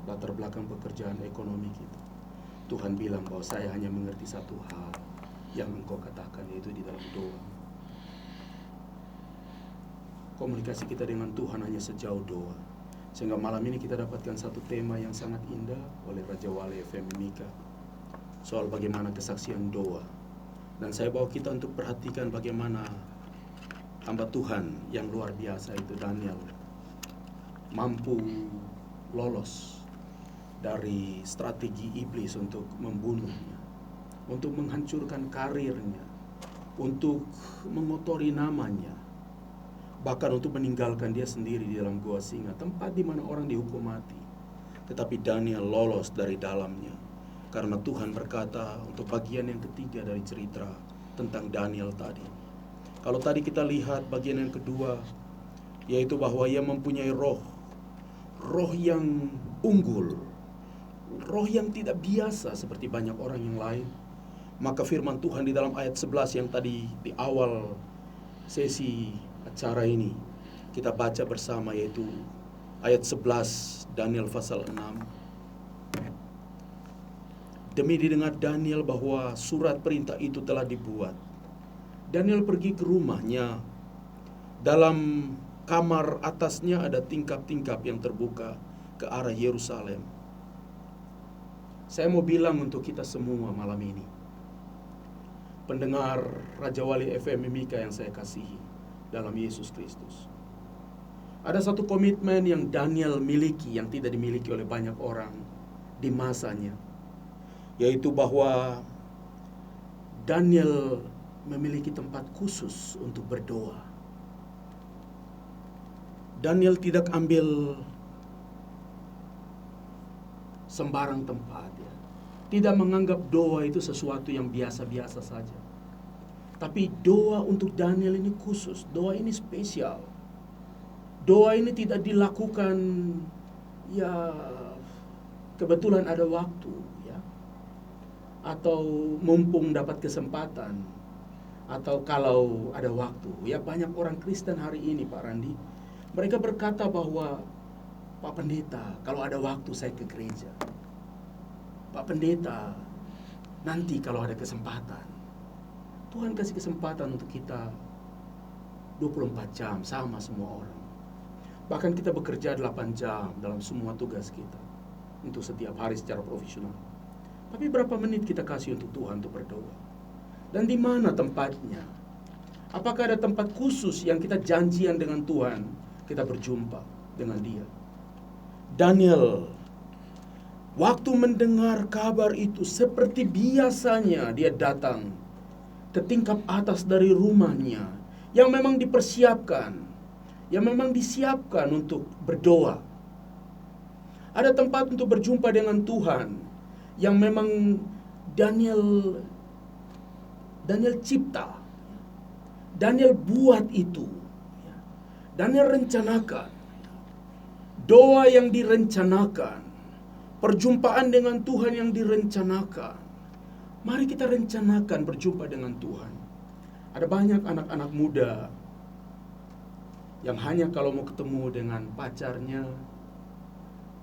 latar belakang pekerjaan ekonomi kita. Tuhan bilang bahwa saya hanya mengerti satu hal yang engkau katakan, yaitu di dalam doa. Komunikasi kita dengan Tuhan hanya sejauh doa. Sehingga malam ini kita dapatkan satu tema yang sangat indah oleh Raja Wali FM Mika, soal bagaimana kesaksian doa. Dan saya bawa kita untuk perhatikan bagaimana hamba Tuhan yang luar biasa itu Daniel mampu lolos dari strategi iblis untuk membunuhnya, untuk menghancurkan karirnya, untuk mengotori namanya, bahkan untuk meninggalkan dia sendiri di dalam gua singa, tempat di mana orang dihukum mati. Tetapi Daniel lolos dari dalamnya, karena Tuhan berkata untuk bagian yang ketiga dari cerita tentang Daniel tadi. Kalau tadi kita lihat bagian yang kedua, yaitu bahwa ia mempunyai roh yang unggul, roh yang tidak biasa seperti banyak orang yang lain. Maka firman Tuhan di dalam ayat 11 yang tadi di awal sesi acara ini kita baca bersama, yaitu ayat 11 Daniel pasal 6. Demi didengar Daniel bahwa surat perintah itu telah dibuat, Daniel pergi ke rumahnya. Dalam kamar atasnya ada tingkap-tingkap yang terbuka ke arah Yerusalem. Saya mau bilang untuk kita semua malam ini, pendengar Raja Wali FM Mika yang saya kasihi dalam Yesus Kristus, ada satu komitmen yang Daniel miliki yang tidak dimiliki oleh banyak orang di masanya, yaitu bahwa Daniel memiliki tempat khusus untuk berdoa. Daniel tidak ambil sembarang tempat, ya. Tidak menganggap doa itu sesuatu yang biasa-biasa saja. Tapi doa untuk Daniel ini khusus, doa ini spesial. Doa ini tidak dilakukan ya kebetulan ada waktu, ya, atau mumpung dapat kesempatan, atau kalau ada waktu. Ya, banyak orang Kristen hari ini, Pak Randi, mereka berkata bahwa, Pak Pendeta, kalau ada waktu saya ke gereja. Pak Pendeta, nanti kalau ada kesempatan. Tuhan kasih kesempatan untuk kita 24 jam sama semua orang. Bahkan kita bekerja 8 jam dalam semua tugas kita untuk setiap hari secara profesional. Tapi berapa menit kita kasih untuk Tuhan untuk berdoa? Dan di mana tempatnya? Apakah ada tempat khusus yang kita janjian dengan Tuhan, kita berjumpa dengan Dia? Daniel, waktu mendengar kabar itu, seperti biasanya dia datang ke tingkap atas dari rumahnya yang memang dipersiapkan, yang memang disiapkan untuk berdoa. Ada tempat untuk berjumpa dengan Tuhan yang memang Daniel cipta. Daniel buat itu. Daniel rencanakan. Doa yang direncanakan, perjumpaan dengan Tuhan yang direncanakan. Mari kita rencanakan berjumpa dengan Tuhan. Ada banyak anak-anak muda yang hanya kalau mau ketemu dengan pacarnya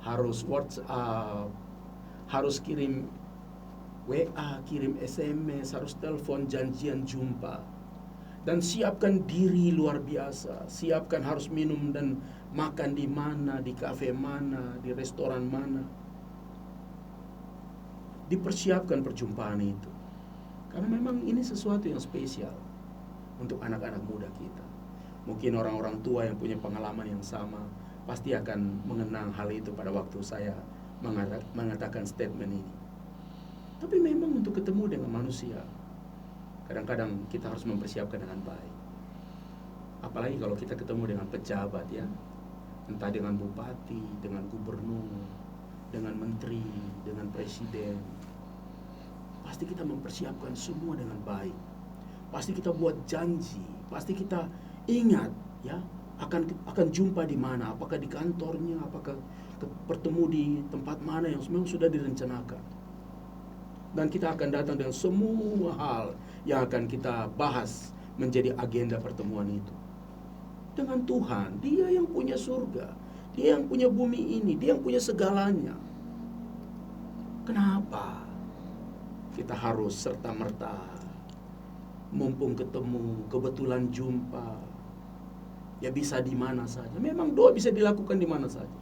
harus WhatsApp, harus kirim WA, kirim SMS, harus telepon, janjian jumpa. Dan siapkan diri luar biasa, siapkan harus minum dan makan di mana, di kafe mana, di restoran mana. Dipersiapkan perjumpaan itu. Karena memang ini sesuatu yang spesial untuk anak-anak muda kita. Mungkin orang-orang tua yang punya pengalaman yang sama pasti akan mengenang hal itu pada waktu saya mengatakan statement ini. Tapi memang untuk ketemu dengan manusia, kadang-kadang kita harus mempersiapkan dengan baik. Apalagi kalau kita ketemu dengan pejabat, ya, entah dengan bupati, dengan gubernur, dengan menteri, dengan presiden. Pasti kita mempersiapkan semua dengan baik. Pasti kita buat janji, pasti kita ingat, ya, akan jumpa di mana, apakah di kantornya, apakah bertemu di tempat mana yang memang sudah direncanakan. Dan kita akan datang dengan semua hal yang akan kita bahas menjadi agenda pertemuan itu. Dengan Tuhan, Dia yang punya surga, Dia yang punya bumi ini, Dia yang punya segalanya. Kenapa kita harus serta-merta mumpung ketemu, kebetulan jumpa, ya bisa di mana saja. Memang doa bisa dilakukan di mana saja.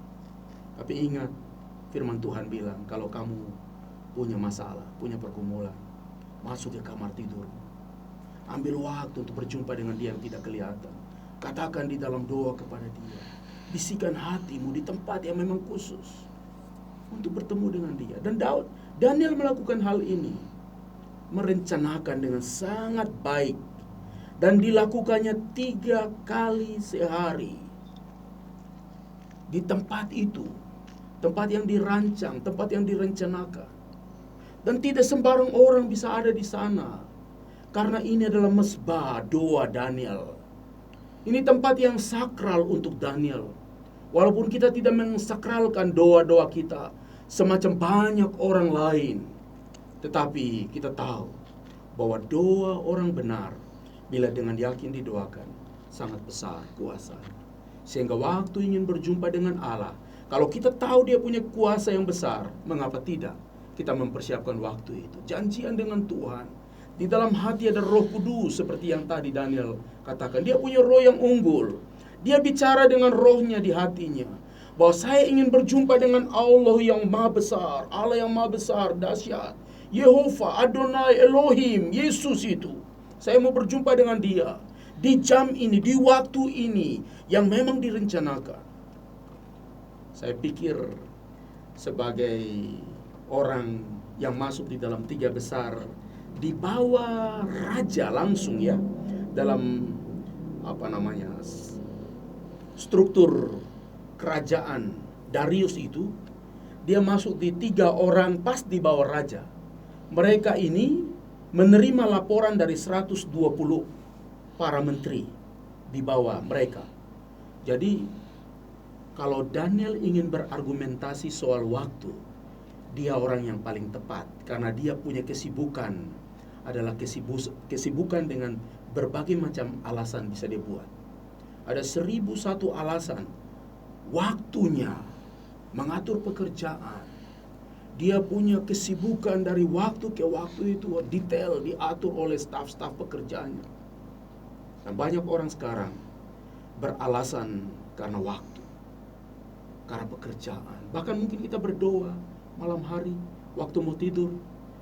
Tapi ingat, firman Tuhan bilang, kalau kamu punya masalah, punya pergumulan, masuk ke kamar tidur. Ambil waktu untuk berjumpa dengan dia yang tidak kelihatan. Katakan di dalam doa kepada dia. Bisikan hatimu di tempat yang memang khusus untuk bertemu dengan dia. Dan Daniel melakukan hal ini, merencanakan dengan sangat baik, dan dilakukannya 3 kali sehari di tempat itu, tempat yang dirancang, tempat yang direncanakan. Dan tidak sembarang orang bisa ada di sana, karena ini adalah mesbah doa Daniel. Ini tempat yang sakral untuk Daniel. Walaupun kita tidak mensakralkan doa-doa kita semacam banyak orang lain, tetapi kita tahu bahwa doa orang benar, bila dengan yakin didoakan, sangat besar kuasanya. Sehingga waktu ingin berjumpa dengan Allah, kalau kita tahu dia punya kuasa yang besar, mengapa tidak kita mempersiapkan waktu itu? Janjian dengan Tuhan. Di dalam hati ada Roh Kudus, seperti yang tadi Daniel katakan. Dia punya roh yang unggul. Dia bicara dengan rohnya di hatinya, bahwa saya ingin berjumpa dengan Allah yang maha besar, Allah yang maha besar, dahsyat, Yehova, Adonai, Elohim, Yesus itu. Saya mau berjumpa dengan dia di jam ini, di waktu ini yang memang direncanakan. Saya pikir sebagai orang yang masuk di dalam 3 besar, di bawah raja langsung ya, dalam struktur kerajaan Darius itu, dia masuk di 3 orang pas di bawah raja. Mereka ini menerima laporan dari 120 para menteri di bawah mereka. Jadi kalau Daniel ingin berargumentasi soal waktu, dia orang yang paling tepat, karena dia punya kesibukan, adalah kesibukan dengan berbagai macam alasan bisa dia buat. Ada 1001 alasan. Waktunya mengatur pekerjaan. Dia punya kesibukan dari waktu ke waktu itu detail diatur oleh staf-staf pekerjaannya. Dan banyak orang sekarang beralasan karena waktu, karena pekerjaan. Bahkan mungkin kita berdoa malam hari, waktu mau tidur,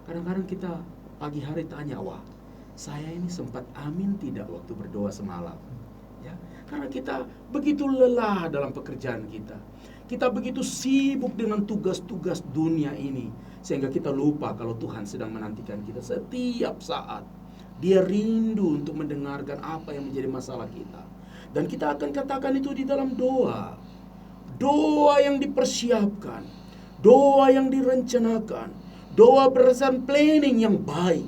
kadang-kadang kita pagi hari tanya, wah, saya ini sempat amin tidak waktu berdoa semalam? Ya, karena kita begitu lelah dalam pekerjaan kita. Kita begitu sibuk dengan tugas-tugas dunia ini, sehingga kita lupa kalau Tuhan sedang menantikan kita setiap saat. Dia rindu untuk mendengarkan apa yang menjadi masalah kita. Dan kita akan katakan itu di dalam doa. Doa yang dipersiapkan, doa yang direncanakan, doa berdasarkan planning yang baik.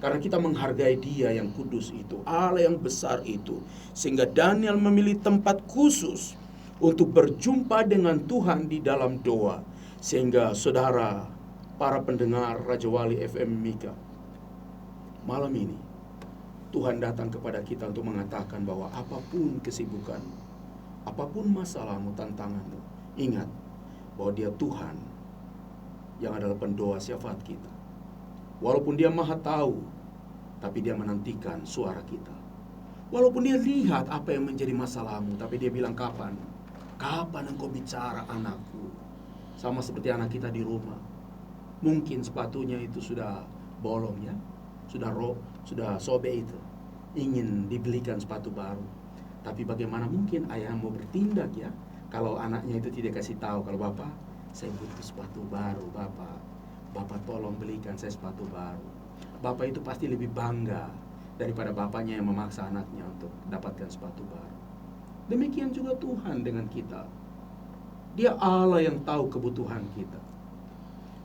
Karena kita menghargai dia yang kudus itu, Allah yang besar itu. Sehingga Daniel memilih tempat khusus untuk berjumpa dengan Tuhan di dalam doa. Sehingga saudara, para pendengar Raja Wali FM Mika, malam ini Tuhan datang kepada kita untuk mengatakan bahwa apapun kesibukan, apapun masalahmu, tantanganmu, ingat bahwa dia Tuhan yang adalah pendoa syafaat kita. Walaupun dia maha tahu, tapi dia menantikan suara kita. Walaupun dia lihat apa yang menjadi masalahmu, tapi dia bilang, kapan? Kapan engkau bicara, anakku? Sama seperti anak kita di rumah. Mungkin sepatunya itu sudah bolong ya, sudah sobek itu. Ingin dibelikan sepatu baru. Tapi bagaimana mungkin ayah mau bertindak ya, kalau anaknya itu tidak kasih tahu, kalau bapak, saya butuh sepatu baru, bapak. Bapak tolong belikan saya sepatu baru. Bapak itu pasti lebih bangga daripada bapaknya yang memaksa anaknya untuk dapatkan sepatu baru. Demikian juga Tuhan dengan kita. Dia Allah yang tahu kebutuhan kita.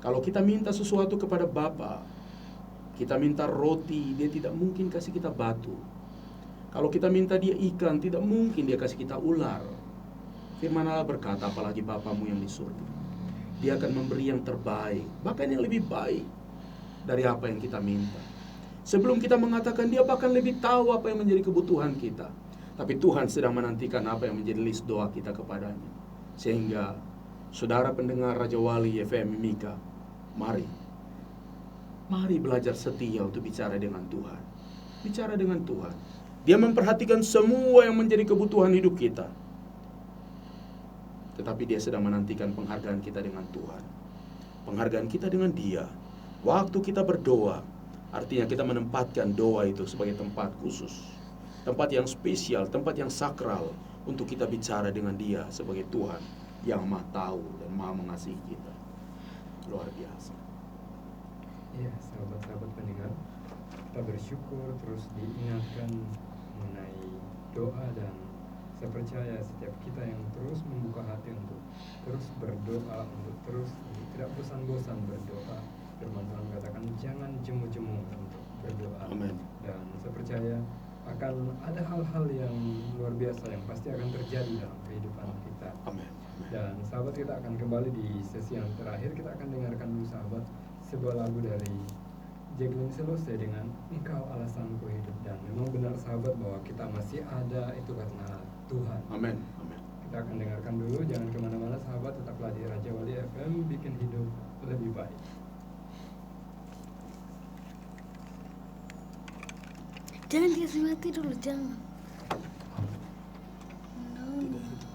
Kalau kita minta sesuatu kepada Bapa, kita minta roti, dia tidak mungkin kasih kita batu. Kalau kita minta dia ikan, tidak mungkin dia kasih kita ular. Firman Allah berkata, apalagi Bapamu yang di surga, dia akan memberi yang terbaik, bahkan yang lebih baik dari apa yang kita minta. Sebelum kita mengatakan, dia bahkan lebih tahu apa yang menjadi kebutuhan kita. Tapi Tuhan sedang menantikan apa yang menjadi list doa kita kepadanya. Sehingga saudara pendengar Raja Wali FM Mika, Mari. Mari belajar setia untuk bicara dengan Tuhan. Bicara dengan Tuhan. Dia memperhatikan semua yang menjadi kebutuhan hidup kita. Tetapi dia sedang menantikan penghargaan kita dengan Tuhan. Penghargaan kita dengan dia. Waktu kita berdoa, artinya kita menempatkan doa itu sebagai tempat khusus. Tempat yang spesial, tempat yang sakral untuk kita bicara dengan dia sebagai Tuhan yang Maha tahu dan Maha mengasihi kita. Luar biasa. Ya, sahabat-sahabat pendengar, kita bersyukur terus diingatkan mengenai doa, dan saya percaya setiap kita yang terus membuka hati untuk terus berdoa, untuk terus tidak bosan-bosan berdoa. Firman Tuhan katakan jangan jemu-jemu untuk berdoa. Amin. Dan saya percaya akan ada hal-hal yang luar biasa yang pasti akan terjadi dalam kehidupan kita. Amin. Dan sahabat, kita akan kembali di sesi yang terakhir. Kita akan dengarkan dulu sahabat sebuah lagu dari Jacqueline Selose dengan Engkau Alasanku Hidup. Dan memang benar sahabat bahwa kita masih ada itu karena Tuhan. Amin. Amin. Kita akan dengarkan dulu, jangan kemana-mana sahabat, tetaplah di Raja Wali FM, bikin hidup lebih baik. Jangan dikasih mati dulu, jangan.